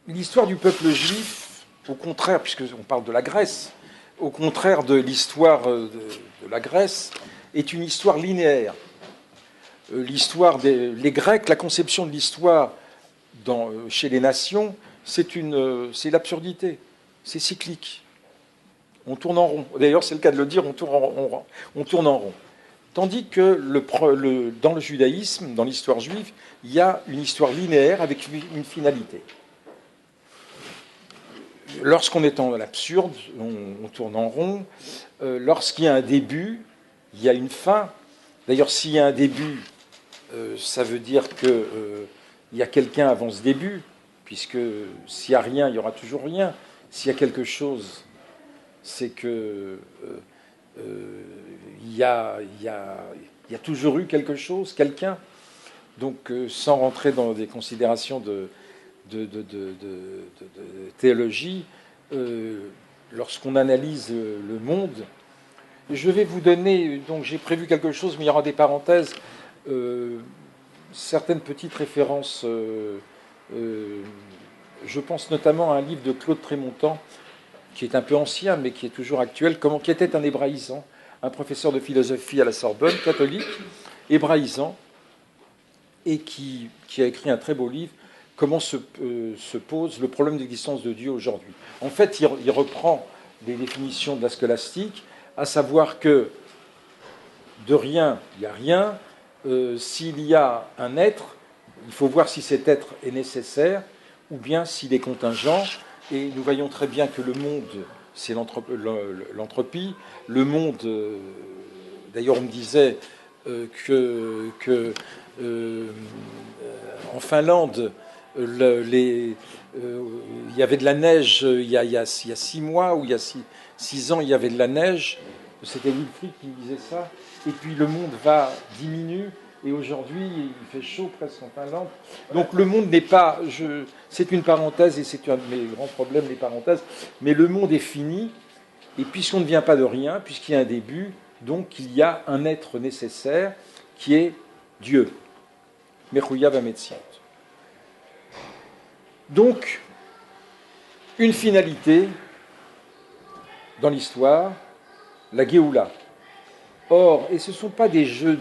l'histoire du peuple juif, au contraire, puisqu'on parle de la Grèce, au contraire de l'histoire de la Grèce, est une histoire linéaire. Les Grecs, la conception de l'histoire chez les nations, c'est l'absurdité, c'est cyclique. On tourne en rond. D'ailleurs, c'est le cas de le dire, on tourne en rond. Tandis que dans le judaïsme, dans l'histoire juive, il y a une histoire linéaire avec une finalité. Lorsqu'on est dans l'absurde, on tourne en rond. Lorsqu'il y a un début, il y a une fin. D'ailleurs, s'il y a un début, ça veut dire qu'il y a quelqu'un avant ce début, puisque s'il n'y a rien, il y aura toujours rien. S'il y a quelque chose, c'est que il y a toujours eu quelque chose, quelqu'un. Donc, sans rentrer dans des considérations de théologie, lorsqu'on analyse le monde, je vais vous donner, donc j'ai prévu quelque chose, mais il y aura des parenthèses, certaines petites références. Je pense notamment à un livre de Claude Trémontant, qui est un peu ancien, mais qui est toujours actuel, qui était un hébraïsant, un professeur de philosophie à la Sorbonne, catholique, hébraïsant, et qui a écrit un très beau livre, Comment se pose le problème d'existence de Dieu aujourd'hui. En fait, il reprend des définitions de la scolastique, à savoir que de rien, il n'y a rien. S'il y a un être, il faut voir si cet être est nécessaire ou bien s'il est contingent. Et nous voyons très bien que le monde, c'est l'entropie. Le monde, d'ailleurs, on me disait en Finlande, il y avait de la neige il y a 6 mois ou il y a 6 ans, il y avait de la neige. C'était Wilfried qui me disait ça. Et puis le monde diminue. Et aujourd'hui, il fait chaud presque en Finlande. Donc le monde n'est pas... c'est une parenthèse, et c'est un de mes grands problèmes, les parenthèses. Mais le monde est fini. Et puisqu'on ne vient pas de rien, puisqu'il y a un début, donc il y a un être nécessaire qui est Dieu. Mechouyav Hametziot. Donc, une finalité dans l'histoire, la Géoula. Or, et ce ne sont pas des jeux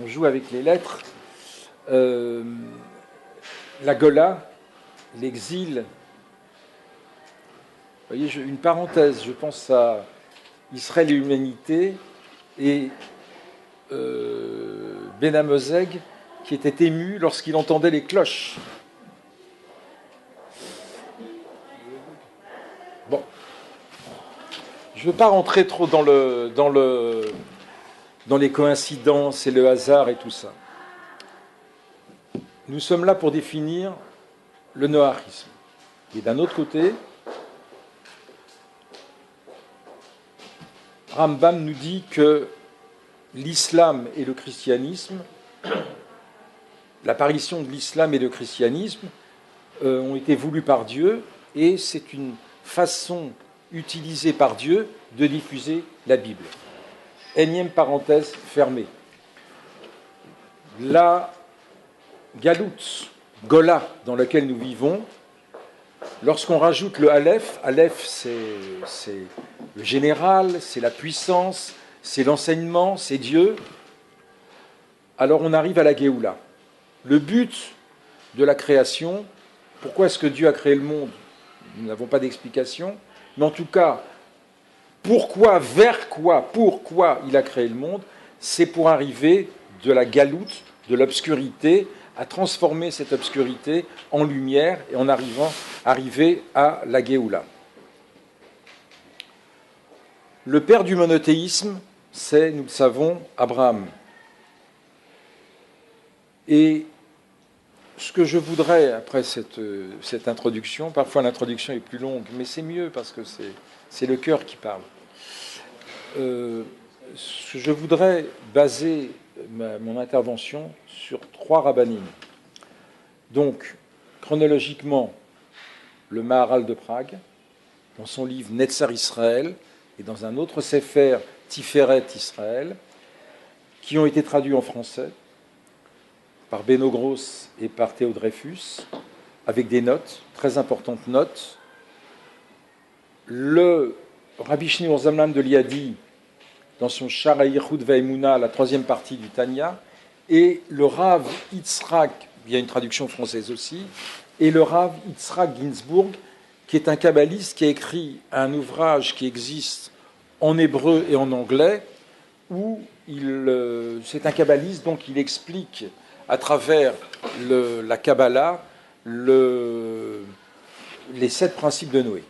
on joue avec les lettres, la Gola, l'exil. Vous voyez, une parenthèse, je pense à Israël et l'humanité, et Ben Amozeg, qui était ému lorsqu'il entendait les cloches. Bon, je ne veux pas rentrer trop dans les coïncidences et le hasard et tout ça. Nous sommes là pour définir le noarisme. Et d'un autre côté, Rambam nous dit que l'islam et le christianisme, l'apparition de l'islam et du christianisme ont été voulus par Dieu, et c'est une façon utilisée par Dieu de diffuser la Bible. Énième parenthèse fermée. La galoute, Gola, dans laquelle nous vivons, lorsqu'on rajoute le Aleph, Aleph c'est le général, c'est la puissance, c'est l'enseignement, c'est Dieu, alors on arrive à la Géoula. Le but de la création, pourquoi est-ce que Dieu a créé le monde? Nous n'avons pas d'explication, mais en tout cas, pourquoi il a créé le monde, c'est pour arriver de la galoute, de l'obscurité, à transformer cette obscurité en lumière et en arriver à la Géoula. Le père du monothéisme, c'est, nous le savons, Abraham. Et ce que je voudrais, après cette introduction, parfois l'introduction est plus longue, mais c'est mieux parce que c'est le cœur qui parle. Je voudrais baser mon intervention sur 3 rabbanim. Donc, chronologiquement, le Maharal de Prague, dans son livre Netzar Israël, et dans un autre Sefer, Tiferet Israël, qui ont été traduits en français par Beno Gross et par Théo Dreyfus, avec des notes, très importantes notes. Le Rabbi Shneur Zalman de Liadi, dans son Shara Yichud Ve'emuna, la troisième partie du Tanya, et le Rav Yitzhak, il y a une traduction française aussi, et le Rav Yitzhak Ginsburg, qui est un kabbaliste qui a écrit un ouvrage qui existe en hébreu et en anglais, où c'est un kabbaliste, donc il explique à travers la Kabbalah les 7 principes de Noé.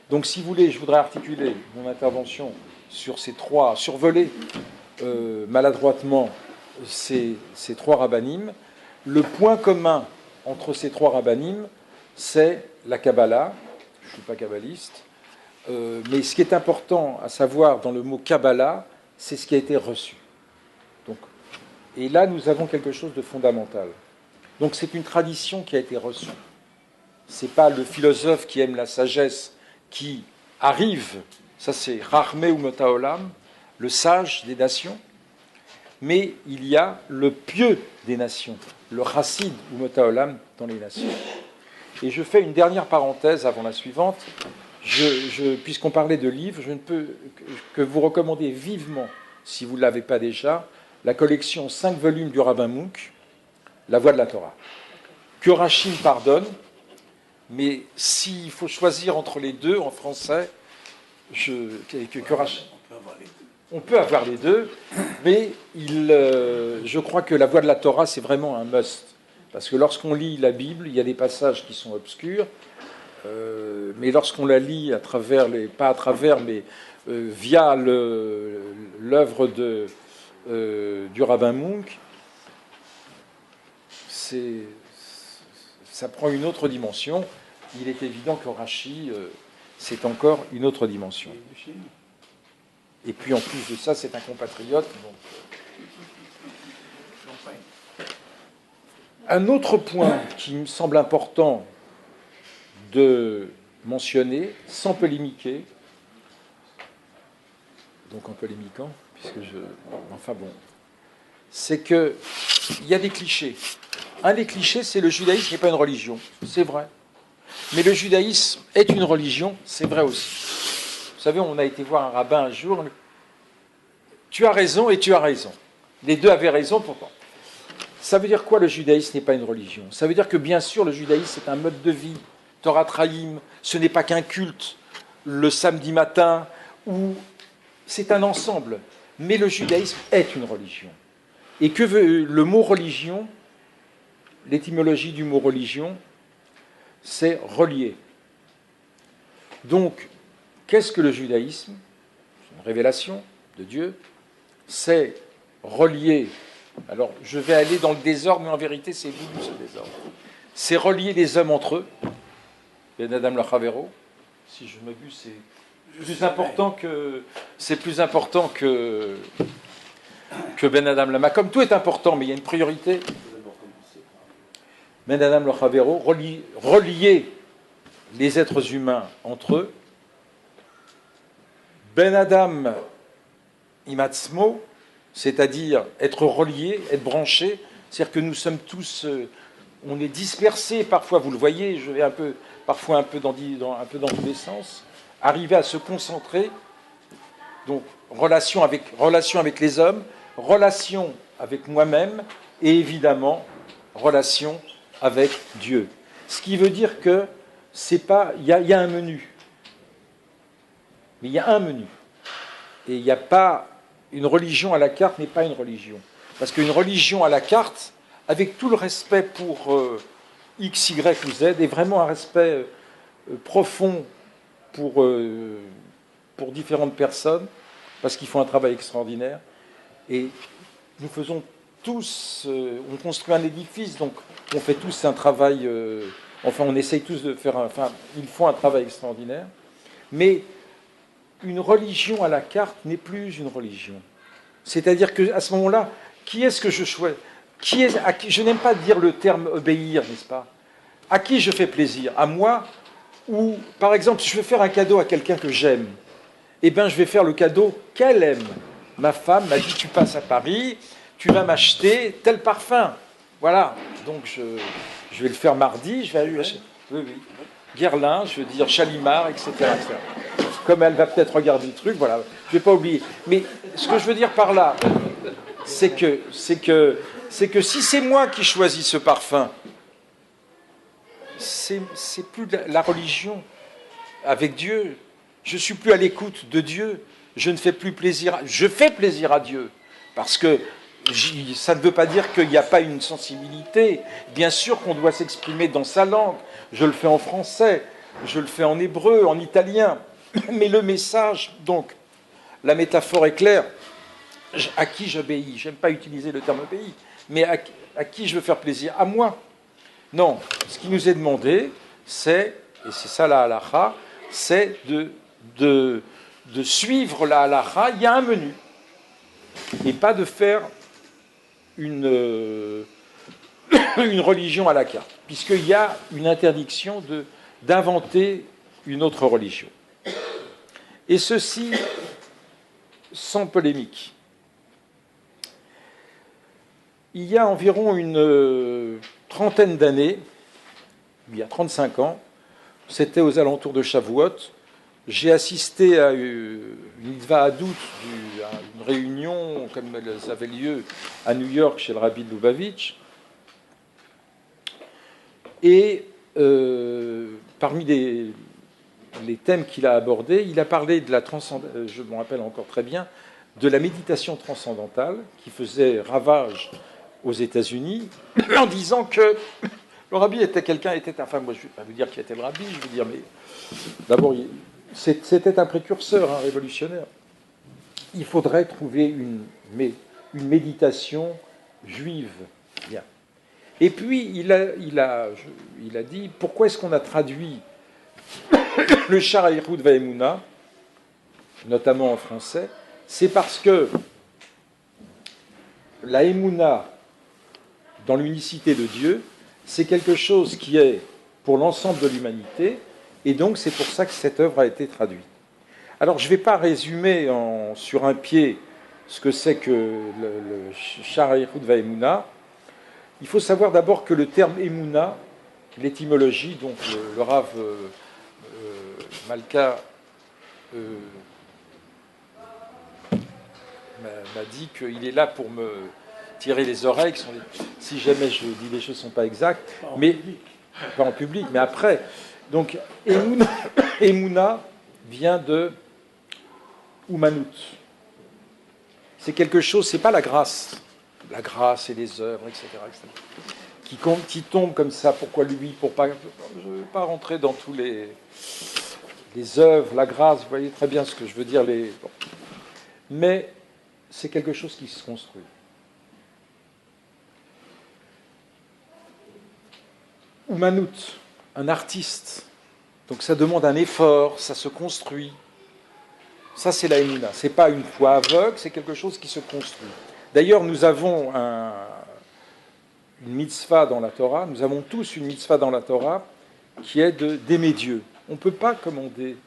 Donc si vous voulez, je voudrais articuler mon intervention sur survoler maladroitement ces 3 rabbanim. Le point commun entre ces 3 rabbanim, c'est la Kabbalah. Je ne suis pas kabbaliste, mais ce qui est important à savoir dans le mot Kabbalah, c'est ce qui a été reçu. Donc, et là, nous avons quelque chose de fondamental. Donc c'est une tradition qui a été reçue. Ce n'est pas le philosophe qui aime la sagesse qui arrive, ça c'est Rachmé ou Motaolam, le sage des nations, mais il y a le pieux des nations, le chassid ou Motaolam dans les nations. Et je fais une dernière parenthèse avant la suivante. Puisqu'on parlait de livres, je ne peux que vous recommander vivement, si vous ne l'avez pas déjà, la collection 5 volumes du rabbin Munk, La Voix de la Torah. Que Rachim pardonne, mais s'il faut choisir entre les deux en français, on peut avoir les deux, mais je crois que La Voix de la Torah, c'est vraiment un must. Parce que lorsqu'on lit la Bible, il y a des passages qui sont obscurs, mais lorsqu'on la lit à travers via l'œuvre du rabbin Munk, ça prend une autre dimension. Il est évident que Rashi, c'est encore une autre dimension. Et puis en plus de ça, c'est un compatriote. Donc, un autre point qui me semble important de mentionner, sans polémiquer, donc en polémiquant, enfin bon, c'est qu'il y a des clichés. Un des clichés, c'est le judaïsme n'est pas une religion. C'est vrai. Mais le judaïsme est une religion, c'est vrai aussi. Vous savez, on a été voir un rabbin un jour. Tu as raison et tu as raison. Les deux avaient raison, pourquoi ? Ça veut dire quoi, le judaïsme n'est pas une religion ? Ça veut dire que, bien sûr, le judaïsme, c'est un mode de vie. Torah Trahim, ce n'est pas qu'un culte le samedi matin, où c'est un ensemble. Mais le judaïsme est une religion. Et que veut le mot religion ? L'étymologie du mot religion, c'est relier. Donc, qu'est-ce que le judaïsme ? C'est une révélation de Dieu. C'est relier. Alors, je vais aller dans le désordre, mais en vérité, c'est voulu ce désordre. C'est relier les hommes entre eux. Ben Adam Lachavero, si je m'abuse, c'est plus important que Ben Adam Lamakom. Tout est important, mais il y a une priorité. Ben Adam Lachavero, relier les êtres humains entre eux. Ben Adam Imatzmo, c'est-à-dire être relié, être branché, c'est-à-dire que nous sommes tous, on est dispersés parfois, vous le voyez, je vais parfois un peu dans tous les sens, arriver à se concentrer, donc relation avec les hommes, relation avec moi-même, et évidemment, relation avec Dieu. Ce qui veut dire que c'est pas, il y a un menu, mais il y a un menu, et il n'y a pas. Une religion à la carte n'est pas une religion. Parce qu'une religion à la carte, avec tout le respect pour X, Y ou Z, est vraiment un respect profond pour différentes personnes, parce qu'ils font un travail extraordinaire. Et nous faisons tous, on construit un édifice, donc on fait tous un travail, on essaye tous de faire, ils font un travail extraordinaire. Mais une religion à la carte n'est plus une religion. C'est-à-dire qu'à ce moment-là, qui est-ce que je choisis ? Je n'aime pas dire le terme obéir, n'est-ce pas ? À qui je fais plaisir ? À moi ? Ou, par exemple, si je veux faire un cadeau à quelqu'un que j'aime, eh bien, je vais faire le cadeau qu'elle aime. Ma femme m'a dit, tu passes à Paris, tu vas m'acheter tel parfum. Voilà. Donc, Je vais le faire mardi, je vais aller acheter. Oui, oui. Guerlain, je veux dire Chalimard, etc., etc. Comme elle va peut-être regarder le truc, voilà, je ne vais pas oublier. Mais ce que je veux dire par là, c'est que si c'est moi qui choisis ce parfum, c'est plus la religion avec Dieu. Je suis plus à l'écoute de Dieu. Je ne fais plus plaisir. Je fais plaisir à Dieu parce que ça ne veut pas dire qu'il n'y a pas une sensibilité. Bien sûr qu'on doit s'exprimer dans sa langue. Je le fais en français, je le fais en hébreu, en italien. Mais le message, donc, la métaphore est claire. À qui j'obéis? J'aime pas utiliser le terme obéir, mais à qui je veux faire plaisir? À moi. Non, ce qui nous est demandé, c'est, et c'est ça la halakha, c'est de suivre la halakha. Il y a un menu, et pas de faire une religion à la carte, puisqu'il y a une interdiction d'inventer une autre religion. Et ceci sans polémique. Il y a environ une trentaine d'années, il y a 35 ans, c'était aux alentours de Shavuot, j'ai assisté à une Mitzvah Hadout, à une réunion, comme elles avaient lieu à New York chez le Rabbi de Lubavitch. Et parmi les thèmes qu'il a abordés, il a parlé de la transcendance, je me rappelle encore très bien, de la méditation transcendantale qui faisait ravage aux États-Unis, en disant que le rabbi enfin moi je ne vais pas vous dire qui était le rabbi, je veux dire, mais d'abord c'était un précurseur, un révolutionnaire. Il faudrait trouver une méditation juive. Bien. Et puis il a dit, pourquoi est-ce qu'on a traduit le Shar Hayichud Va'emuna, notamment en français? C'est parce que la Emouna, dans l'unicité de Dieu, c'est quelque chose qui est pour l'ensemble de l'humanité, et donc c'est pour ça que cette œuvre a été traduite. Alors je ne vais pas résumer sur un pied ce que c'est que le Shar Hayichud Va'emuna. Il faut savoir d'abord que le terme Emouna, l'étymologie, donc le Rav Malka m'a dit qu'il est là pour me tirer les oreilles, si jamais je dis des choses qui ne sont pas exactes, mais pas en public, mais après. Donc, Emouna vient de Oumanut. C'est quelque chose, c'est pas la grâce et les œuvres, etc., qui tombent comme ça. Pourquoi lui? Je ne vais pas rentrer dans tous les œuvres, la grâce, vous voyez très bien ce que je veux dire. Bon. Mais c'est quelque chose qui se construit. Oumanut, un artiste. Donc ça demande un effort, ça se construit. Ça, c'est la Emouna. Ce n'est pas une foi aveugle, c'est quelque chose qui se construit. D'ailleurs, nous avons une mitzvah dans la Torah, nous avons tous une mitzvah dans la Torah qui est d'aimer Dieu. On ne peut pas commander.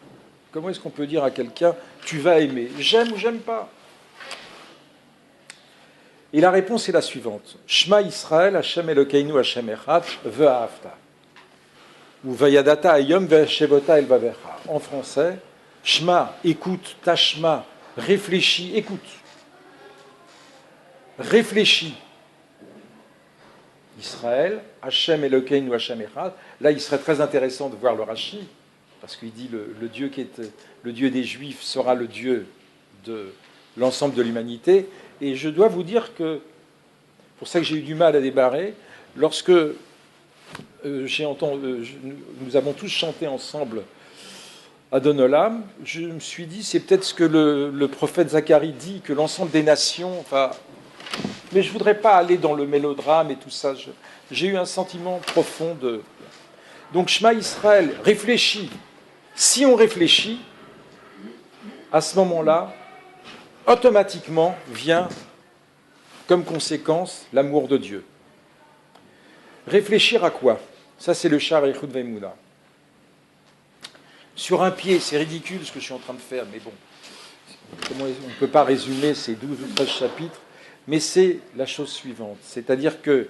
Comment est-ce qu'on peut dire à quelqu'un « tu vas aimer » ? J'aime ou j'aime pas. Et la réponse est la suivante. Shema Israël, Hashem Elokeinu, Hashem Echad, Ve'ahavta. Ou Vayadata Ayom, Ve'ashevota El Vavecha. En français, Shema, écoute, Tashma, réfléchis, écoute. Réfléchis. Israël, Hashem Elokeinu, Hashem Echad. Là, il serait très intéressant de voir le Rashi, parce qu'il dit le Dieu qui est le Dieu des Juifs sera le Dieu de l'ensemble de l'humanité. Et je dois vous dire que, pour ça que j'ai eu du mal à débarrer, lorsque nous avons tous chanté ensemble Adonolam, je me suis dit, c'est peut-être ce que le prophète Zacharie dit, que l'ensemble des nations va... Mais je ne voudrais pas aller dans le mélodrame et tout ça. J'ai eu un sentiment profond de... Donc, Shema Israël, réfléchis. Si on réfléchit, à ce moment-là, automatiquement vient comme conséquence l'amour de Dieu. Réfléchir à quoi? Ça, c'est le Shar Hayichud Va'emuna. Sur un pied, c'est ridicule ce que je suis en train de faire, mais bon, on ne peut pas résumer ces 12 ou 13 chapitres, mais c'est la chose suivante. C'est-à-dire que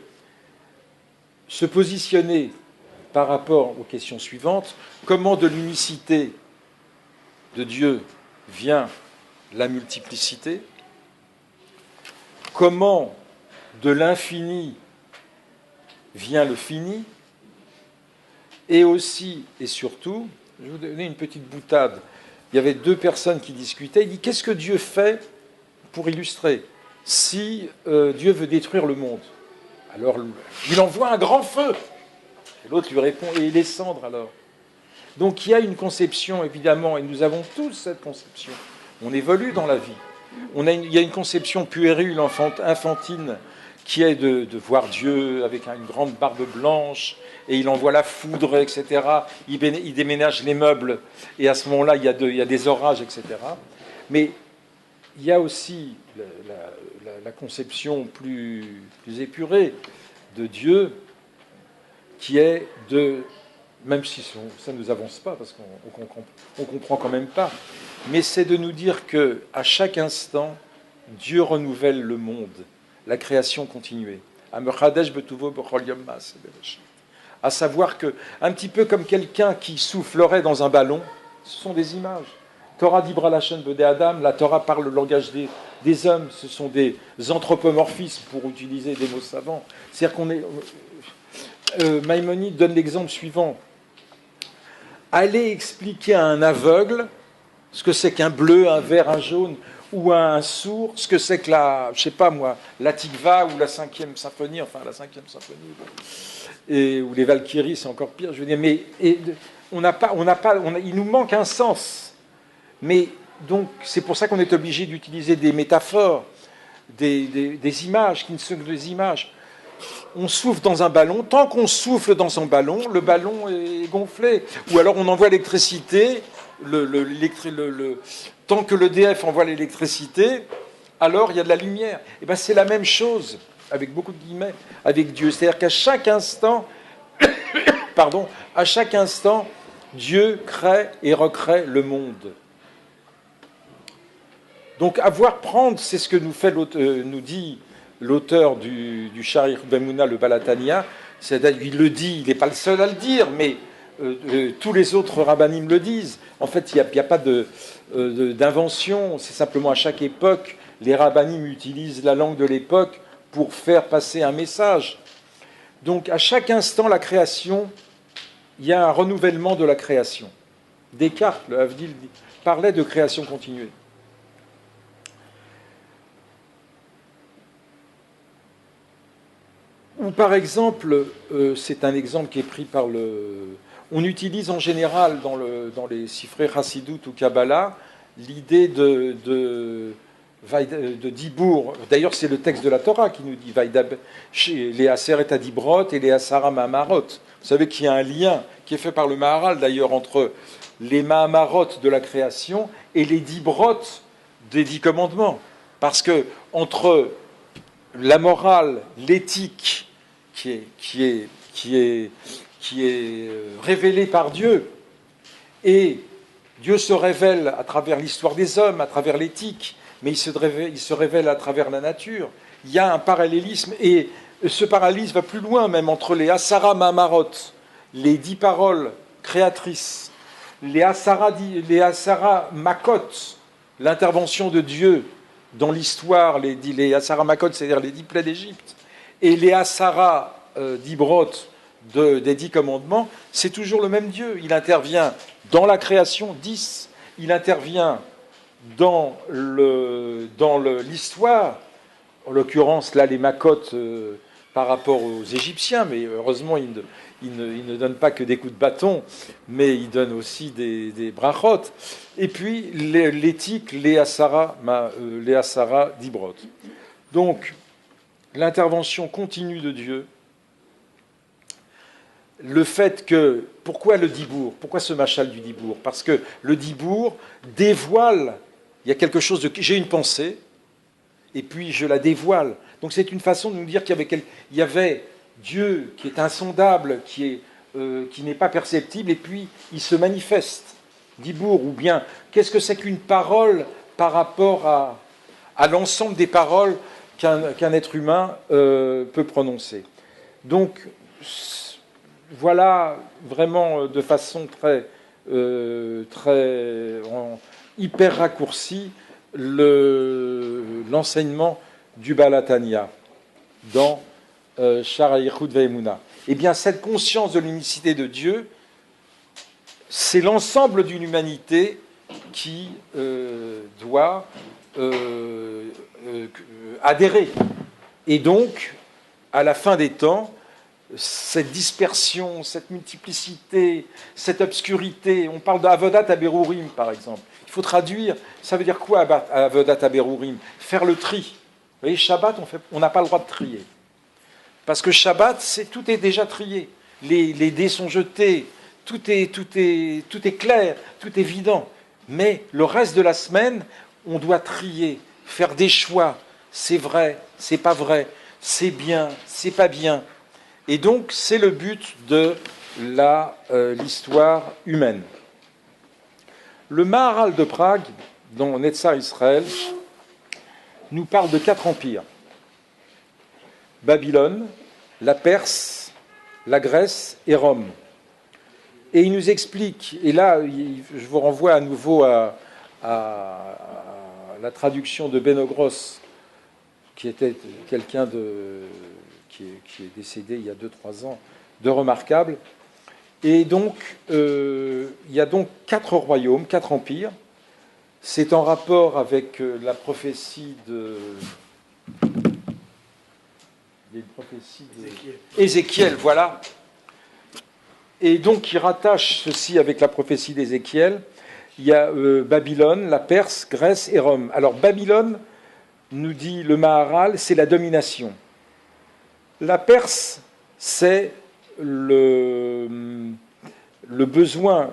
se positionner par rapport aux questions suivantes. Comment de l'unicité de Dieu vient la multiplicité? Comment de l'infini vient le fini? Et aussi et surtout, je vais vous donner une petite boutade. Il y avait deux personnes qui discutaient. Il dit, qu'est-ce que Dieu fait pour illustrer? Si Dieu veut détruire le monde, alors il envoie un grand feu. Et l'autre lui répond, et les cendres alors? Donc il y a une conception, évidemment, et nous avons tous cette conception. On évolue dans la vie. Il y a une conception puérile, infantine, qui est de voir Dieu avec une grande barbe blanche, et il envoie la foudre, etc. Il déménage les meubles, et à ce moment-là, il y a des orages, etc. Mais il y a aussi la conception plus épurée de Dieu, qui est de, même si ça ne nous avance pas, parce qu'on comprend quand même pas, mais c'est de nous dire qu'à chaque instant, Dieu renouvelle le monde, la création continuée. À savoir que, un petit peu comme quelqu'un qui soufflerait dans un ballon, ce sont des images. Torah dibra lachon b'nei Adam, la Torah parle le langage des hommes, ce sont des anthropomorphismes pour utiliser des mots savants. C'est-à-dire qu'on est. Maïmonide donne l'exemple suivant. Allez expliquer à un aveugle ce que c'est qu'un bleu, un vert, un jaune, ou à un sourd, ce que c'est que la Tikva ou la 5e symphonie, enfin la 5e symphonie, ou les Valkyries, c'est encore pire, je veux dire, mais il nous manque un sens. Mais donc, c'est pour ça qu'on est obligé d'utiliser des métaphores, des images, qui ne sont que des images. On souffle dans un ballon, tant qu'on souffle dans son ballon, le ballon est gonflé. Ou alors on envoie l'électricité, tant que l'EDF envoie l'électricité, alors il y a de la lumière. Et bien c'est la même chose, avec beaucoup de guillemets, avec Dieu. C'est-à-dire qu'à chaque instant, Dieu crée et recrée le monde. Donc prendre, c'est ce que nous dit l'auteur du Sharir Bemuna, le Balatania, c'est-à-dire il le dit, il n'est pas le seul à le dire, mais tous les autres rabbinim le disent. En fait, il n'y a pas d'invention, c'est simplement à chaque époque, les rabbinim utilisent la langue de l'époque pour faire passer un message. Donc à chaque instant, la création, il y a un renouvellement de la création. Descartes, le Havdil, parlait de création continuée. Ou par exemple, c'est un exemple qui est pris par on utilise en général dans les sifrés Chassidut ou Kabbalah l'idée de Dibour. D'ailleurs, c'est le texte de la Torah qui nous dit les Aseret Adibrot et les Asara Mahamarot. Vous savez qu'il y a un lien qui est fait par le Maharal d'ailleurs entre les Mahamarot de la création et les Dibrot des 10 commandements. Parce que entre la morale, l'éthique qui est révélée par Dieu, et Dieu se révèle à travers l'histoire des hommes, à travers l'éthique, mais il se révèle à travers la nature. Il y a un parallélisme, et ce parallélisme va plus loin même entre les Asara Mahamarot, les 10 paroles créatrices, les Asara Makot, l'intervention de Dieu dans l'histoire, les Asara Makot, c'est-à-dire les 10 plaies d'Égypte, et les Asara Dibrot des 10 commandements, c'est toujours le même Dieu. Il intervient dans la création, 10. Il intervient dans l'histoire, en l'occurrence, là, les Makot par rapport aux Égyptiens, mais heureusement, il ne donne pas que des coups de bâton, mais il donne aussi des brachot. Et puis, l'éthique, les Asara Dibrot. Donc, l'intervention continue de Dieu, le fait que... Pourquoi le Dibour? Pourquoi ce machal du Dibour? Parce que le Dibour dévoile, il y a quelque chose de... J'ai une pensée, et puis je la dévoile. Donc c'est une façon de nous dire qu'il y avait Dieu qui est insondable, qui n'est pas perceptible, et puis il se manifeste. Dibour, ou bien, qu'est-ce que c'est qu'une parole par rapport à l'ensemble des paroles qu'un être humain peut prononcer? Donc, voilà vraiment de façon hyper raccourcie l'enseignement du Baal HaTanya dans Sha'ar HaYichud Ve'Emunah. Eh bien, cette conscience de l'unicité de Dieu, c'est l'ensemble d'une humanité qui doit adhérer. Et donc, à la fin des temps, cette dispersion, cette multiplicité, cette obscurité, on parle d'Avodat Aberurim, par exemple. Il faut traduire, ça veut dire quoi, Avodat Aberurim? Faire le tri. Vous voyez, Shabbat, on n'a pas le droit de trier. Parce que Shabbat, tout est déjà trié. Les dés sont jetés, tout est clair, tout est évident. Mais le reste de la semaine, on doit trier, faire des choix. C'est vrai, c'est pas vrai, c'est bien, c'est pas bien. Et donc, c'est le but de l'histoire humaine. Le Maharal de Prague, dans Netzar Israël, nous parle de 4 empires. Babylone, la Perse, la Grèce et Rome. Et il nous explique, et là, je vous renvoie à nouveau à la traduction de Benogros, qui était quelqu'un qui est décédé il y a 2-3 ans, de remarquable. Et donc, il y a donc 4 royaumes, 4 empires. C'est en rapport avec la prophétie d'Ézéchiel, voilà. Et donc, il rattache ceci avec la prophétie d'Ézéchiel. Il y a Babylone, la Perse, Grèce et Rome. Alors, Babylone, nous dit le Maharal, c'est la domination. La Perse, c'est le besoin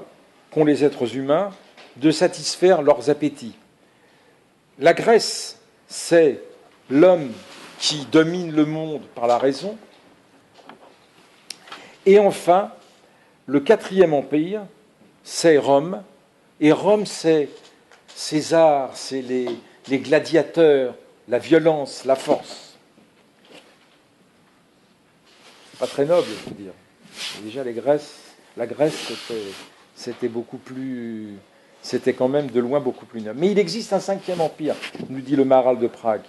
qu'ont les êtres humains de satisfaire leurs appétits. La Grèce, c'est l'homme qui domine le monde par la raison. Et enfin, le 4e empire, c'est Rome. Et Rome, c'est César, c'est les gladiateurs, la violence, la force. C'est pas très noble, je veux dire. Et déjà, la Grèce, c'était beaucoup plus... C'était quand même de loin beaucoup plus noble. Mais il existe un 5e empire, nous dit le Maharal de Prague.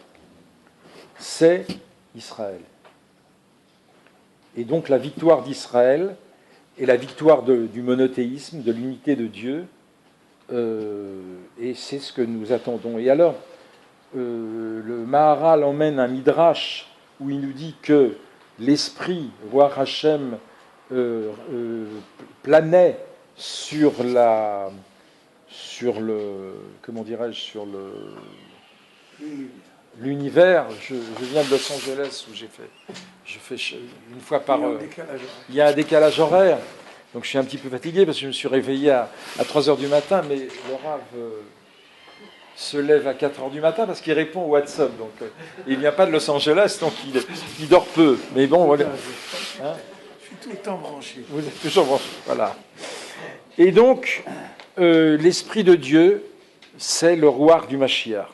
C'est Israël. Et donc la victoire d'Israël et la victoire du monothéisme, de l'unité de Dieu, et c'est ce que nous attendons. Et alors, le Maharal emmène un midrash où il nous dit que l'esprit, roi Hachem, planait sur l'univers. Je viens de Los Angeles où je fais une fois par heure. Il y a un décalage horaire, donc je suis un petit peu fatigué parce que je me suis réveillé à 3h du matin, mais le Rav se lève à 4h du matin parce qu'il répond au WhatsApp, donc il ne vient pas de Los Angeles, donc il dort peu. Mais bon, voilà. Hein, je suis tout le temps branché. Vous êtes toujours branché, voilà. Et donc, l'Esprit de Dieu, c'est le roi du Mashiach.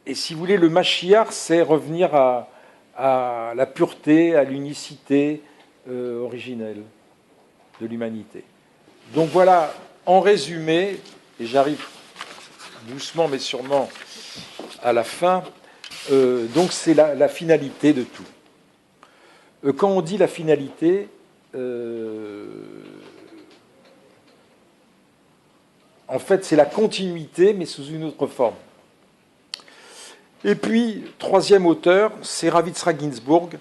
Et si vous voulez, le Mashiach, c'est revenir à la pureté, à l'unicité originelle de l'humanité. Donc voilà, en résumé, et j'arrive doucement mais sûrement à la fin, donc c'est la finalité de tout. Quand on dit la finalité, en fait c'est la continuité mais sous une autre forme. Et puis, 3e auteur, c'est Rav Yitzhak Ginsburg.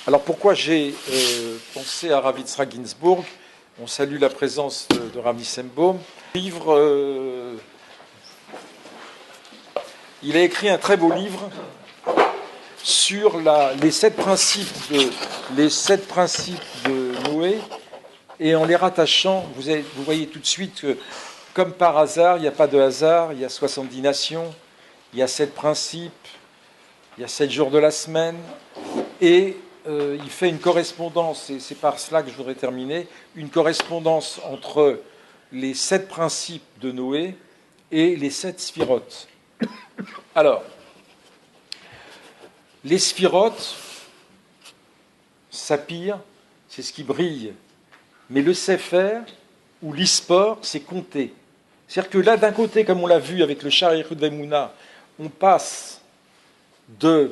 Alors pourquoi j'ai pensé à Rav Yitzhak Ginsburg? On salue la présence de Rav Nissenbaum. Il a écrit un très beau livre sur les 7 principes de Noé, et en les rattachant, vous voyez tout de suite que, comme par hasard, il n'y a pas de hasard, il y a 70 nations, il y a 7 principes, il y a 7 jours de la semaine, et il fait une correspondance, et c'est par cela que je voudrais terminer, une correspondance entre les 7 principes de Noé et les 7 sphirotes. Alors, Les sphirotes, saphir, c'est ce qui brille. Mais le sefer, ou l'ispor, c'est compter. C'est-à-dire que là, d'un côté, comme on l'a vu avec le Sha'ar Vemuna, on passe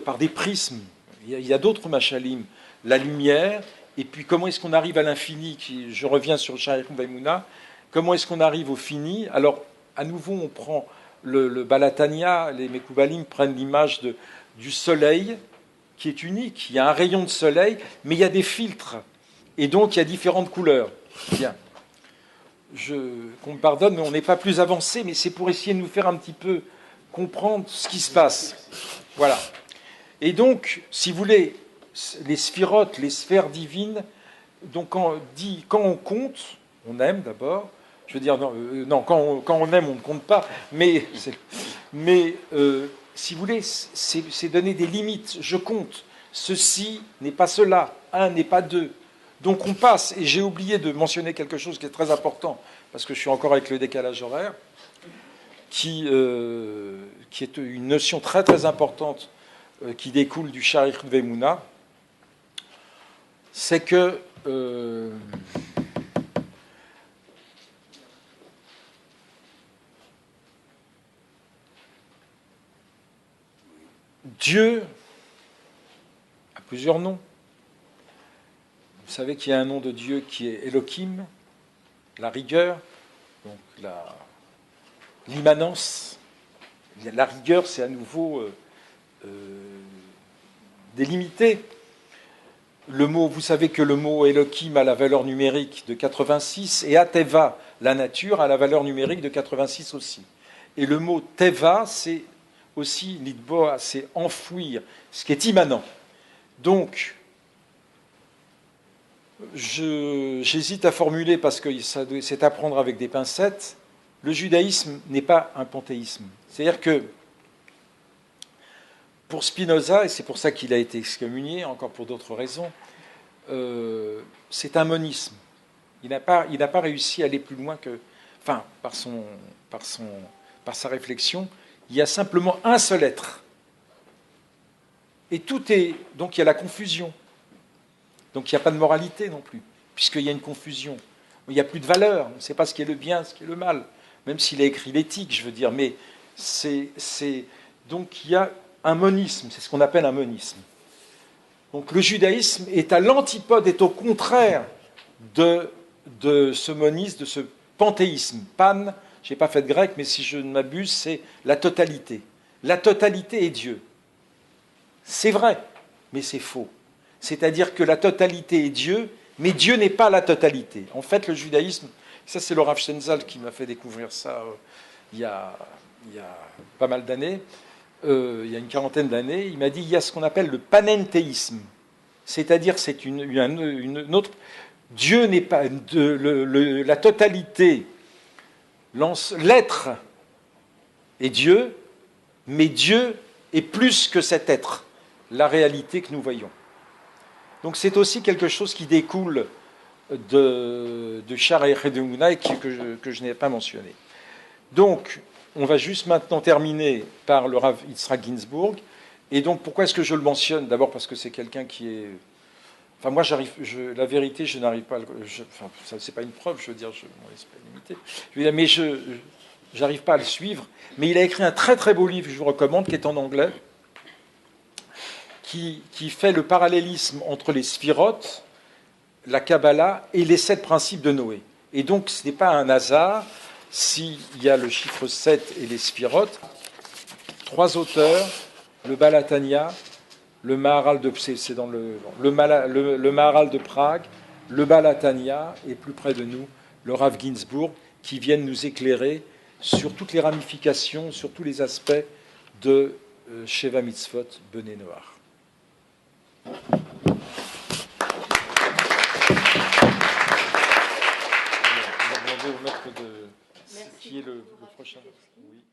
par des prismes, il y a d'autres machalim, la lumière, et puis comment est-ce qu'on arrive à l'infini, je reviens sur le Sha'ar Vemuna, comment est-ce qu'on arrive au fini. Alors, à nouveau, on prend le Balatania, les Mekoubalim prennent l'image du soleil, qui est unique. Il y a un rayon de soleil, mais il y a des filtres. Et donc, il y a différentes couleurs. Bien. Qu'on me pardonne, mais on n'est pas plus avancé, mais c'est pour essayer de nous faire un petit peu comprendre ce qui se passe. Voilà. Et donc, si vous voulez, les sphirotes, les sphères divines, donc quand on compte, on aime d'abord. Je veux dire, non, quand on aime, on ne compte pas. Mais si vous voulez, c'est donner des limites. Je compte. Ceci n'est pas cela. Un n'est pas deux. Donc on passe, et j'ai oublié de mentionner quelque chose qui est très important, parce que je suis encore avec le décalage horaire, qui est une notion très très importante qui découle du Sha'ar Vemuna, c'est que Dieu a plusieurs noms. Vous savez qu'il y a un nom de Dieu qui est Elohim, la rigueur, donc l'immanence. La rigueur, c'est à nouveau délimité. Vous savez que le mot Elohim a la valeur numérique de 86 et Ateva, la nature, a la valeur numérique de 86 aussi. Et le mot Teva, c'est aussi Lidboa, c'est enfouir, ce qui est immanent. Donc, j'hésite à formuler parce que c'est à prendre avec des pincettes. Le judaïsme n'est pas un panthéisme. C'est-à-dire que pour Spinoza, et c'est pour ça qu'il a été excommunié, encore pour d'autres raisons, c'est un monisme. Il n'a pas réussi à aller plus loin que, enfin, par sa réflexion, il y a simplement un seul être. Et tout est, donc il y a la confusion. Donc il n'y a pas de moralité non plus, puisqu'il y a une confusion. Il n'y a plus de valeur, on ne sait pas ce qui est le bien, ce qui est le mal, même s'il a écrit l'éthique, je veux dire, mais donc il y a un monisme, c'est ce qu'on appelle un monisme. Donc le judaïsme est à l'antipode, est au contraire de ce monisme, de ce panthéisme. Pan, je n'ai pas fait de grec, mais si je ne m'abuse, c'est la totalité. La totalité est Dieu. C'est vrai, mais c'est faux. C'est-à-dire que la totalité est Dieu, mais Dieu n'est pas la totalité. En fait, le judaïsme, ça c'est le Rav Shenzal qui m'a fait découvrir ça il y a pas mal d'années, il y a une quarantaine d'années, il m'a dit il y a ce qu'on appelle le panenthéisme. C'est-à-dire c'est une autre... Dieu n'est pas... la totalité, l'être est Dieu, mais Dieu est plus que cet être, la réalité que nous voyons. Donc c'est aussi quelque chose qui découle de Sha'ar Vemuna et que je n'ai pas mentionné. Donc, on va juste maintenant terminer par le Rav Yitzhak Ginsburg. Et donc, pourquoi est-ce que je le mentionne? D'abord parce que c'est quelqu'un qui est... Enfin, moi, la vérité, je n'arrive pas à enfin, ça, c'est pas une preuve, je veux dire, mon esprit est limité. Mais je n'arrive pas à le suivre. Mais il a écrit un très très beau livre, je vous recommande, qui est en anglais, qui fait le parallélisme entre les sphirotes, la Kabbalah et les 7 principes de Noé. Et donc, ce n'est pas un hasard s'il y a le chiffre 7 et les sphirotes. 3 auteurs, le Balatania, le Maharal de Maharal de Prague, le Balatania, et plus près de nous, le Rav Ginsburg, qui viennent nous éclairer sur toutes les ramifications, sur tous les aspects de Sheva Mitzvot Bnei Noach. On va demander au maître qui est le prochain. Oui.